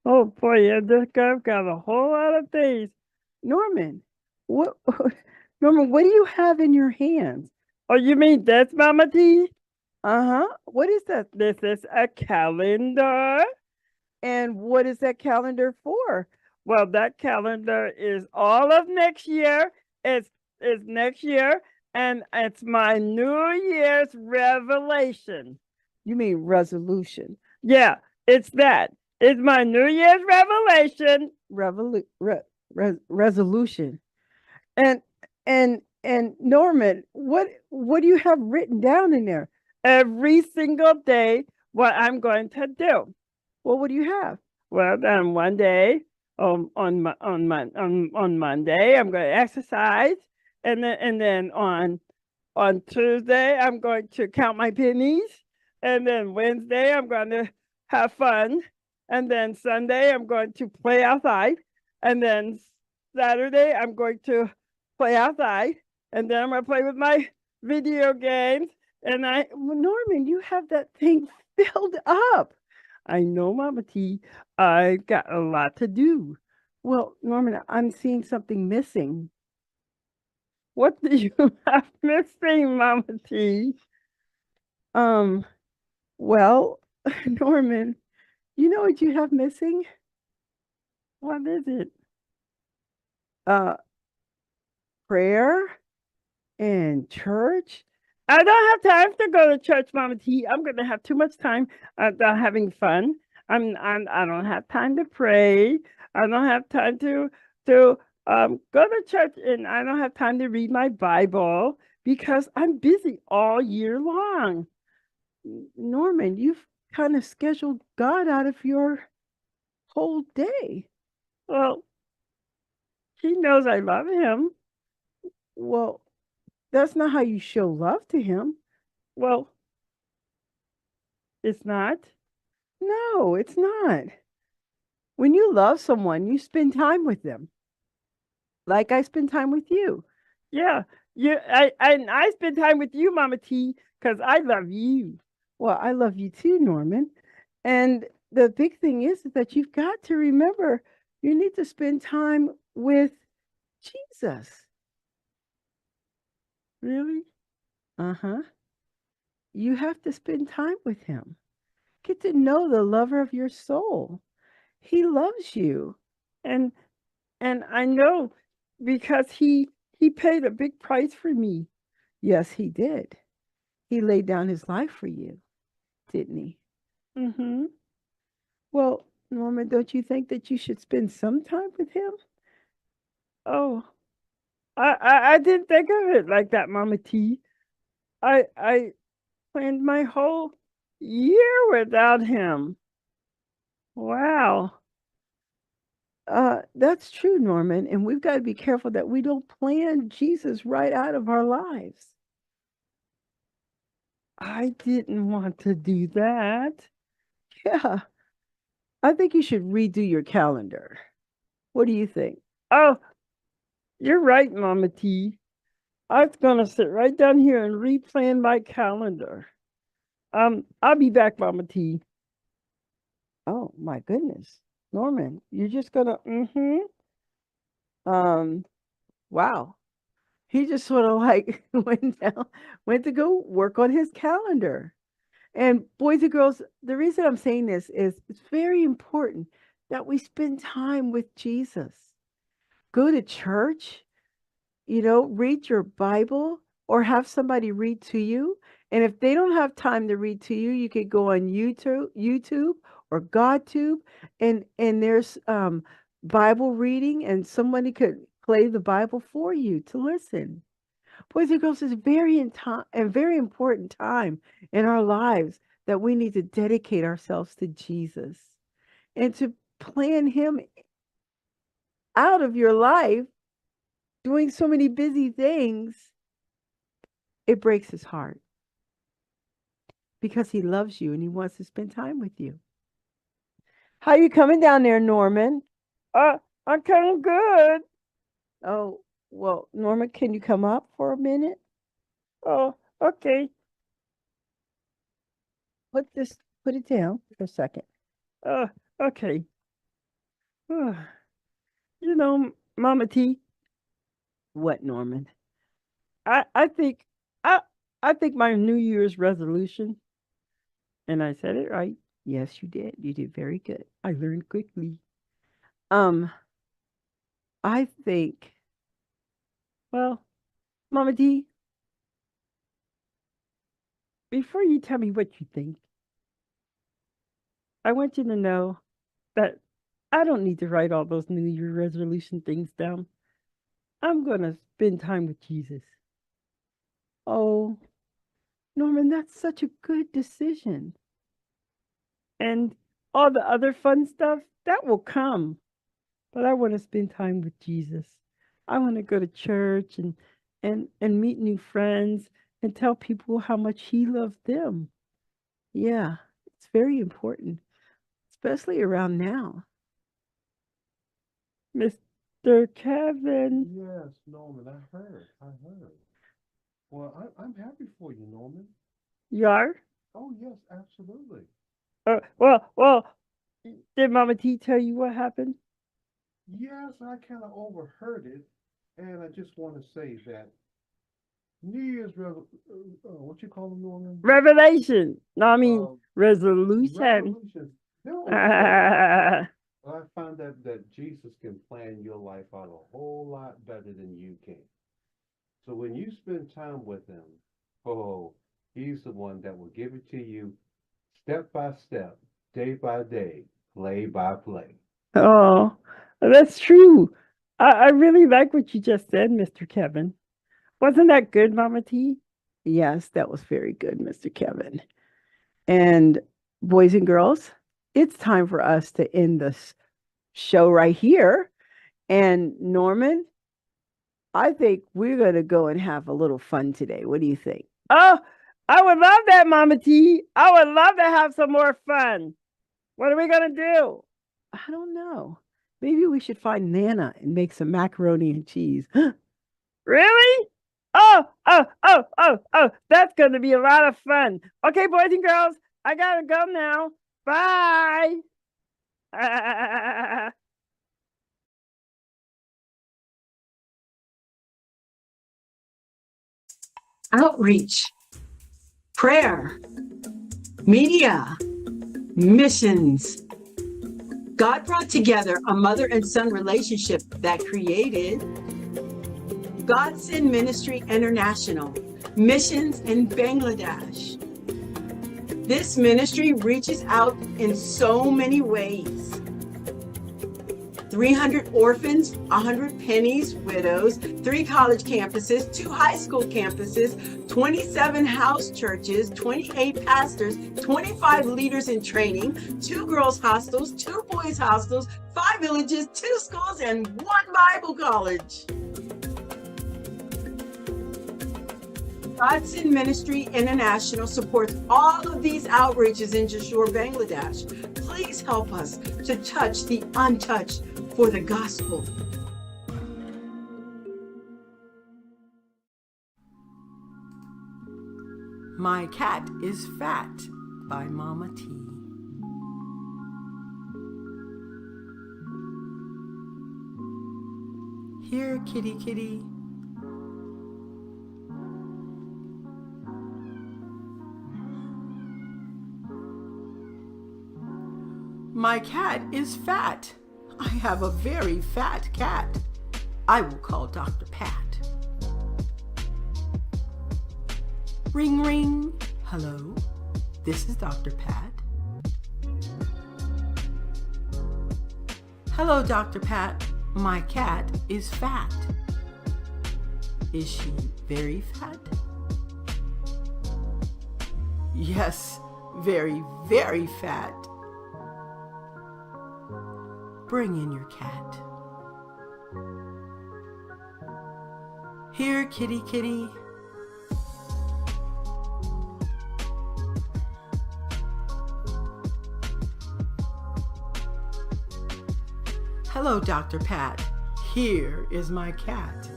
Oh boy, I've got a whole lot of things. Norman, what Norman, what do you have in your hands? Oh, you mean that's Mama T? Uh-huh. What is that? This is a calendar. And what is that calendar for? Well, that calendar is all of next year. It's next year, and it's my New Year's revelation. You mean resolution? Yeah, it's that. It's my New Year's revelation. Resolution. And and Norman, what do you have written down in there? Every single day, what I'm going to do. Well, what do you have? Well, then one day, on Monday, I'm going to exercise, and then on Tuesday, I'm going to count my pennies, and then Wednesday, I'm going to have fun, and then Sunday, I'm going to play outside, and then Saturday, I'm going to play outside, and then I'm going to play with my video games. And Norman, you have that thing filled up. I know, Mama T. I got a lot to do. Well, Norman, I'm seeing something missing. What do you have missing, Mama T? Um, well, Norman, you know what you have missing? What is it? Uh, prayer and church. I don't have time to go to church, Mama T. I'm gonna have too much time having fun. I don't have time to pray. I don't have time to go to church, and I don't have time to read my Bible because I'm busy all year long. Norman, you've kind of scheduled God out of your whole day. Well, he knows I love him. Well, that's not how you show love to him. Well, it's not. No, it's not. When you love someone, you spend time with them. Like I spend time with you. Yeah, I spend time with you, Mama T, because I love you. Well, I love you too, Norman. And the big thing is that you've got to remember you need to spend time with Jesus. Really? Uh-huh. You have to spend time with him. Get to know the lover of your soul. He loves you. And I know because he paid a big price for me. Yes, he did. He laid down his life for you, didn't he? Mm-hmm. Well, Norma, don't you think that you should spend some time with him? Oh, I didn't think of it like that, Mama T. I planned my whole year without him. Wow. That's true, Norman, and we've got to be careful that we don't plan Jesus right out of our lives. I didn't want to do that. Yeah, I think you should redo your calendar. What do you think? Oh, you're right, Mama T. I was gonna sit right down here and replan my calendar. I'll be back, Mama T. Oh my goodness, Norman, you're just gonna um wow. He just sort of like went to go work on his calendar. And boys and girls, the reason I'm saying this is it's very important that we spend time with Jesus. Go to church, read your Bible or have somebody read to you. And if they don't have time to read to you, you could go on YouTube or GodTube, and there's Bible reading, and somebody could play the Bible for you to listen. Boys and girls, it's a very important time in our lives that we need to dedicate ourselves to Jesus and to plan him out of your life doing so many busy things. it breaks his heart because he loves you and he wants to spend time with you. How you coming down there, Norman? Uh, I'm kind of good. Oh, well, Norman, can you come up for a minute? Oh, okay. Put it down for a second. Uh, okay. You know, Mama T. What, Norman? I think I I think my New Year's resolution, and I said it right. Yes, you did. You did very good. I learned quickly. Um, I think, well, Mama D, before you tell me what you think, I want you to know that I don't need to write all those New Year resolution things down. I'm gonna spend time with Jesus. Oh, Norman, that's such a good decision. And all the other fun stuff, that will come. But I want to spend time with Jesus. I want to go to church and meet new friends and tell people how much he loves them. Yeah, it's very important, especially around now. Mr. Kevin. Yes, Norman, I heard. I heard. Well, I'm happy for you, Norman. You are? Oh, yes, absolutely. Well, did Mama T tell you what happened? Yes, I kind of overheard it, and I just want to say that New Year's what you call them, Norman? Revelation. No, I mean Uh, resolution. Resolutions. They're okay. I find that Jesus can plan your life out a whole lot better than you can. So when you spend time with him, oh, he's the one that will give it to you step by step, day by day, play by play. Oh, that's true. I really like what you just said, Mr. Kevin. Wasn't that good, Mama T? Yes, that was very good, Mr. Kevin. And boys and girls, it's time for us to end this show right here. And Norman, I think we're going to go and have a little fun today. What do you think? Oh, I would love that, Mama T. I would love to have some more fun. What are we going to do? I don't know. Maybe we should find Nana and make some macaroni and cheese. Really? Oh, that's going to be a lot of fun. Okay, boys and girls, I got to go now. Bye. Outreach, prayer, media, missions. God brought together a mother and son relationship that created God Send Ministry International, missions in Bangladesh. This ministry reaches out in so many ways. 300 orphans, 100 pennies, widows, 3 college campuses, 2 high school campuses, 27 house churches, 28 pastors, 25 leaders in training, 2 girls hostels, 2 boys hostels, 5 villages, 2 schools, and 1 Bible college. God Send Ministry International supports all of these outreaches in Jashore, Bangladesh. Please help us to touch the untouched for the gospel. My Cat is Fat by Mama T. Here, kitty, kitty. My cat is fat. I have a very fat cat. I will call Dr. Pat. Ring, ring. Hello, this is Dr. Pat. Hello, Dr. Pat. My cat is fat. Is she very fat? Yes, very, very fat. Bring in your cat. Here, kitty, kitty. Hello, Dr. Pat. Here is my cat.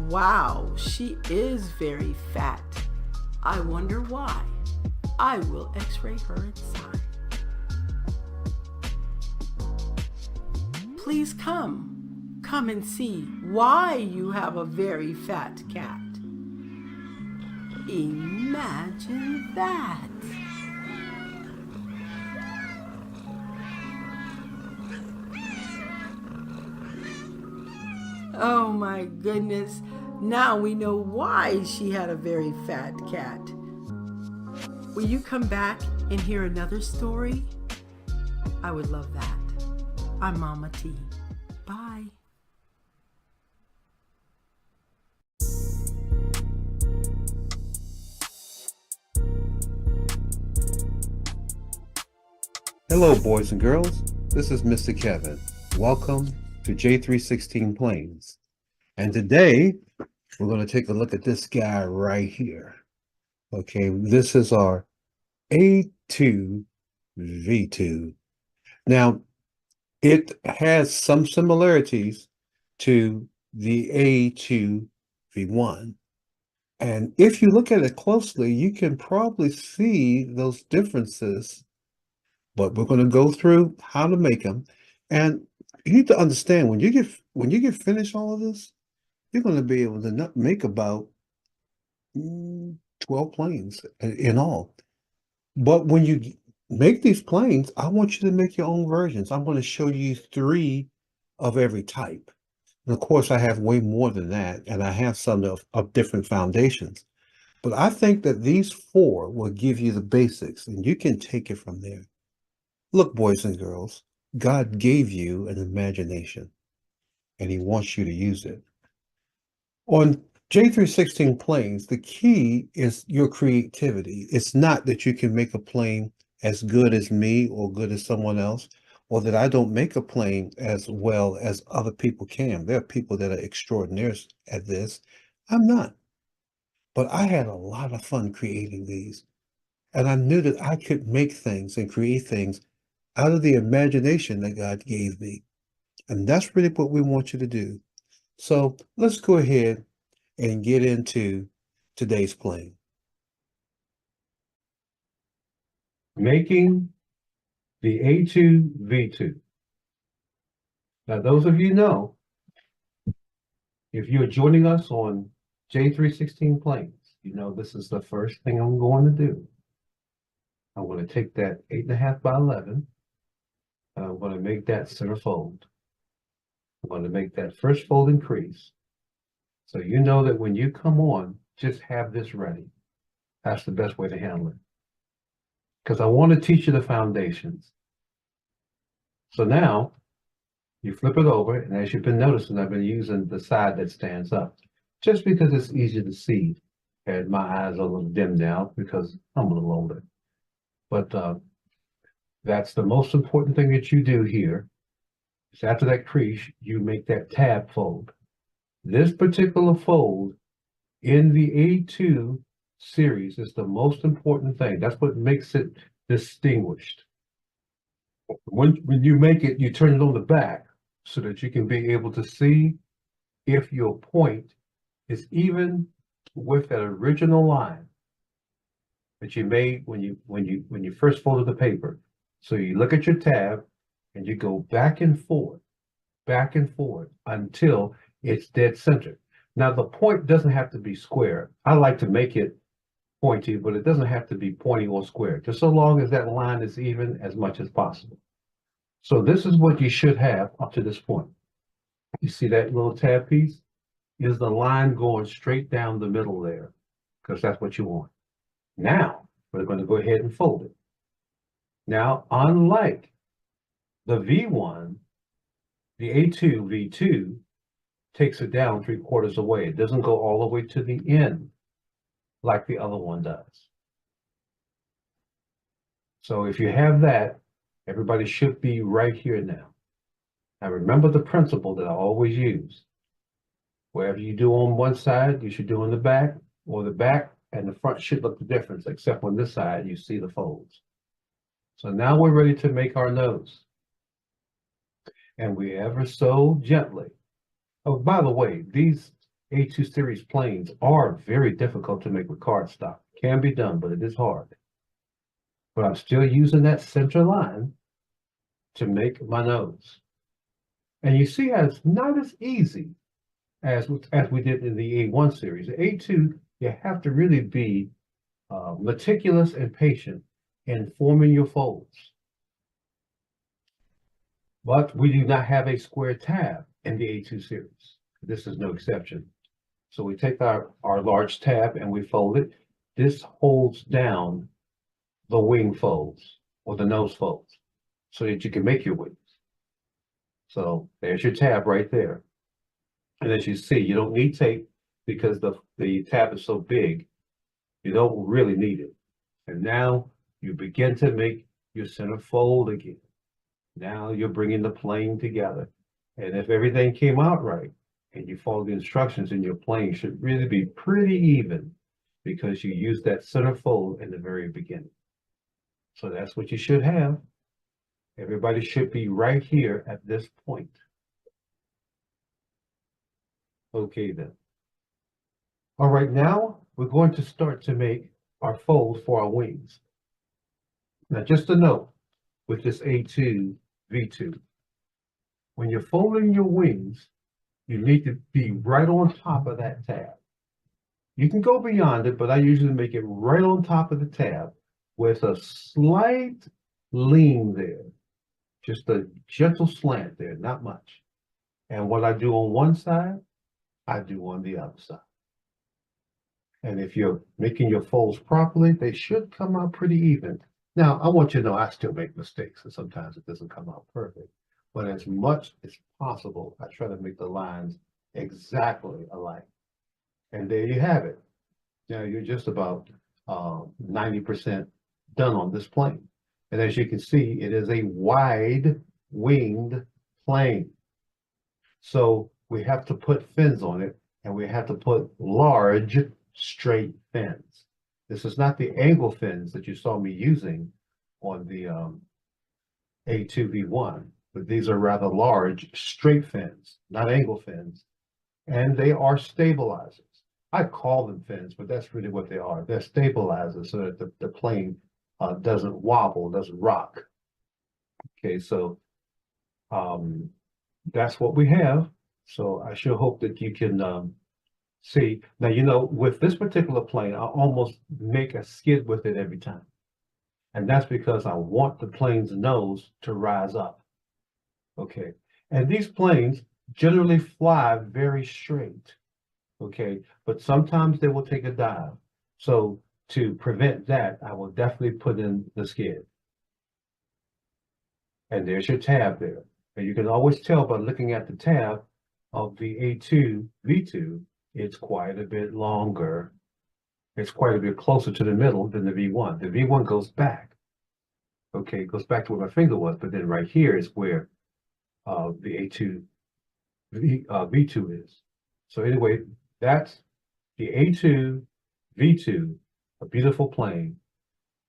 Wow, she is very fat. I wonder why. I will x-ray her inside. Please come and see why you have a very fat cat. Imagine that. Oh my goodness, now we know why she had a very fat cat. Will you come back and hear another story? I would love that. I'm Mama T. Bye. Hello, boys and girls. This is Mr. Kevin. Welcome to J316 Planes. And today, we're going to take a look at this guy right here. Okay, this is our A2V2. Now, it has some similarities to the A2V1. And if you look at it closely, you can probably see those differences. But we're going to go through how to make them. And you need to understand, when you get finished all of this, you're going to be able to make about 12 planes in all. But when you make these planes, I want you to make your own versions. I'm going to show you 3 of every type. And of course, I have way more than that, and I have some of different foundations. But I think that these 4 will give you the basics, and you can take it from there. Look, boys and girls, God gave you an imagination, and he wants you to use it. On J316 planes, the key is your creativity. It's not that you can make a plane as good as me or good as someone else, or that I don't make a plane as well as other people can. There are people that are extraordinary at this. I'm not. But I had a lot of fun creating these. And I knew that I could make things and create things out of the imagination that God gave me. And that's really what we want you to do. So let's go ahead and get into today's plane. Making the A2V2. Now, those of you know, if you're joining us on J316 planes, you know this is the first thing I'm going to do. I'm going to take that 8.5 by 11. I'm going to make that center fold. I'm going to make that first fold increase. So you know that when you come on, just have this ready. That's the best way to handle it. Because I want to teach you the foundations. So now, you flip it over, and as you've been noticing, I've been using the side that stands up. Just because it's easier to see, and my eyes are a little dimmed down because I'm a little older. But that's the most important thing that you do here. Is after that crease, you make that tab fold. This particular fold in the A2 series is the most important thing. That's what makes it distinguished. When you make it, you turn it on the back so that you can be able to see if your point is even with that original line that you made when you first folded the paper. So you look at your tab and you go back and forth until it's dead center. Now the point doesn't have to be square. I like to make it pointy, but it doesn't have to be pointy or square, just so long as that line is even as much as possible. So this is what you should have up to this point. You see that little tab piece? Is the line going straight down the middle there, because that's what you want. Now, we're going to go ahead and fold it. Now, unlike the V1, the A2V2 takes it down 3/4 away. It doesn't go all the way to the end like the other one does. So if you have that, everybody should be right here now. Now remember the principle that I always use. Wherever you do on one side, you should do on the back, or the back and the front should look the difference, except on this side, you see the folds. So now we're ready to make our nose. and we ever so gently. Oh, by the way, these A2 series planes are very difficult to make with cardstock. Can be done, but it is hard. But I'm still using that center line to make my nose. And you see how it's not as easy as we did in the A1 series. The A2, you have to really be meticulous and patient in forming your folds. But we do not have a square tab in the A2 series. This is no exception. So we take our large tab and we fold it. This holds down the wing folds or the nose folds so that you can make your wings. So there's your tab right there. And as you see, you don't need tape because the tab is so big, you don't really need it. And now you begin to make your center fold again. Now you're bringing the plane together. And if everything came out right and you follow the instructions, and your plane should really be pretty even because you use that center fold in the very beginning. So that's what you should have. Everybody should be right here at this point. Okay then. All right, now we're going to start to make our folds for our wings. Now just a note with this A2, V2, when you're folding your wings, you need to be right on top of that tab. You can go beyond it, but I usually make it right on top of the tab with a slight lean there. Just a gentle slant there, not much. And what I do on one side, I do on the other side. And if you're making your folds properly, they should come out pretty even. Now, I want you to know I still make mistakes, and sometimes it doesn't come out perfect. But as much as possible, I try to make the lines exactly alike. And there you have it. Now you're just about 90% done on this plane. And as you can see, it is a wide winged plane. So we have to put fins on it, and we have to put large straight fins. This is not the angle fins that you saw me using on the A2V1, but these are rather large straight fins, not angle fins, and they are stabilizers. I call them fins, but that's really what they are. They're stabilizers so that the plane doesn't wobble, doesn't rock. Okay, so that's what we have. So I sure hope that you can see. Now, you know, with this particular plane, I almost make a skid with it every time. And that's because I want the plane's nose to rise up. Okay, and these planes generally fly very straight. Okay, but sometimes they will take a dive. So to prevent that, I will definitely put in the skid. And there's your tab there. And you can always tell by looking at the tab of the A2 V2, it's quite a bit longer. It's quite a bit closer to the middle than the V1. The V1 goes back. Okay, it goes back to where my finger was, but then right here is where the A2 V2 is. So anyway, that's the A2 V2, a beautiful plane.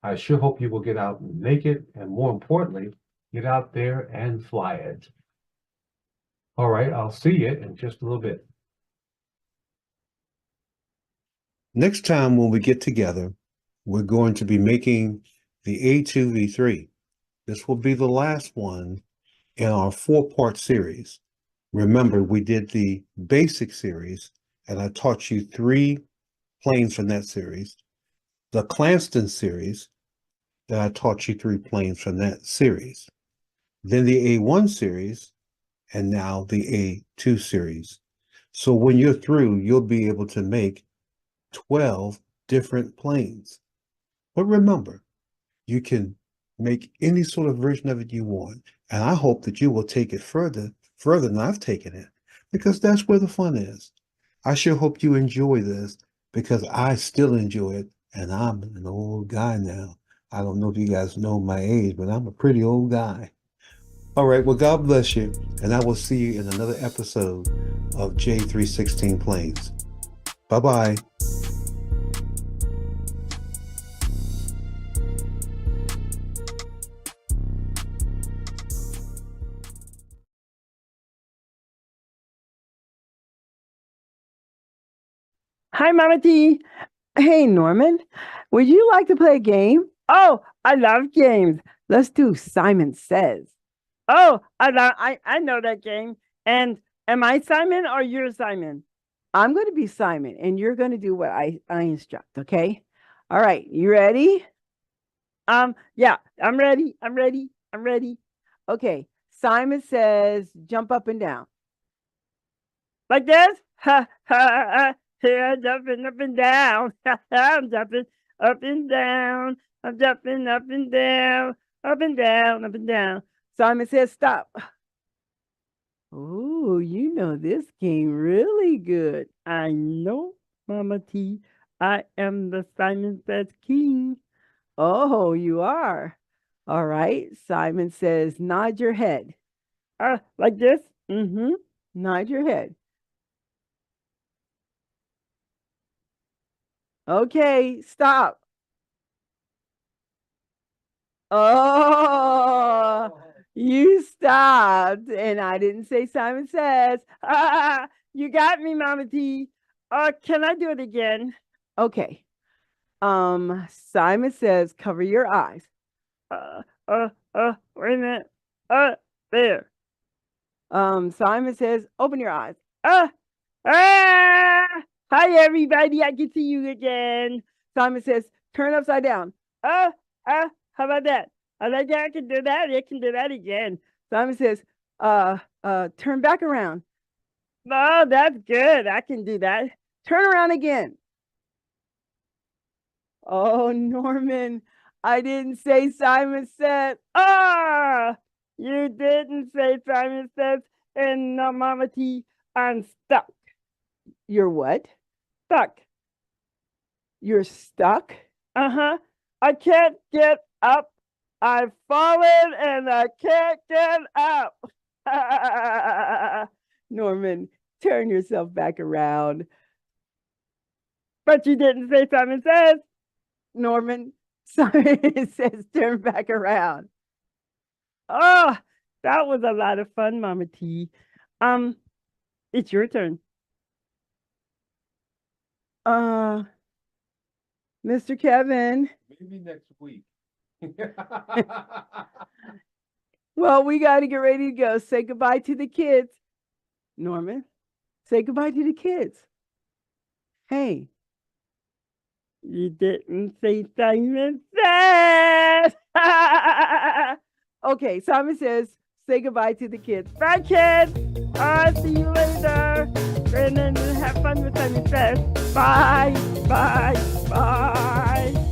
I sure hope you will get out and make it, and more importantly, get out there and fly it. All right, I'll see you in just a little bit. Next time when we get together, we're going to be making the A2V3. This will be the last one in our 4-part series. Remember, we did the basic series, and I taught you 3 planes from that series. The Clanston series, that I taught you 3 planes from that series. Then the A1 series, and now the A2 series. So when you're through, you'll be able to make 12 different planes. But remember, you can make any sort of version of it you want. And I hope that you will take it further than I've taken it, because that's where the fun is. I sure hope you enjoy this, because I still enjoy it, and I'm an old guy now. I don't know if you guys know my age, but I'm a pretty old guy. All right, well, God bless you, and I will see you in another episode of J316 Planes. Bye-bye. Hi, Mama T. Hey, Norman, would you like to play a game? Oh, I love games. Let's do Simon Says. Oh, I know that game. And am I Simon or you're Simon? I'm going to be Simon, and you're going to do what I instruct, okay? All right, you ready? Yeah, I'm ready. I'm ready. I'm ready. Okay, Simon Says, jump up and down. Like this? Ha ha ha. Here I'm jumping up and down. I'm jumping up and down. I'm jumping up and down. Up and down, up and down. Simon Says, stop. Oh, you know this game really good. I know, Mama T. I am the Simon Says king. Oh, you are. All right. Simon Says, nod your head. Like this? Mm-hmm. Nod your head. Okay, stop. Oh, you stopped, and I didn't say Simon Says. You got me, Mama T. Can I do it again? Okay. Simon Says, cover your eyes. Wait a minute. There. Simon Says, open your eyes. Hi everybody, I can see you again. Simon Says, turn upside down. How about that? I like that. I can do that. I can do that again. Simon Says, turn back around. Oh, that's good. I can do that. Turn around again. Oh, Norman, I didn't say Simon Says. You didn't say Simon Says, and Mama T, I'm stuck. You're what? Stuck. You're stuck? Uh-huh. I can't get up. I've fallen and I can't get up. Norman, turn yourself back around. But you didn't say Simon Says. Norman, Simon Says turn back around. Oh, that was a lot of fun, Mama T. It's your turn. Mr. Kevin. Maybe next week. Well, we got to get ready to go. Say goodbye to the kids. Norman, say goodbye to the kids. Hey. You didn't say Simon Says. Okay, Simon Says, say goodbye to the kids. Bye, kids. See you later. And then have fun with Simon Says. Bye, bye, bye.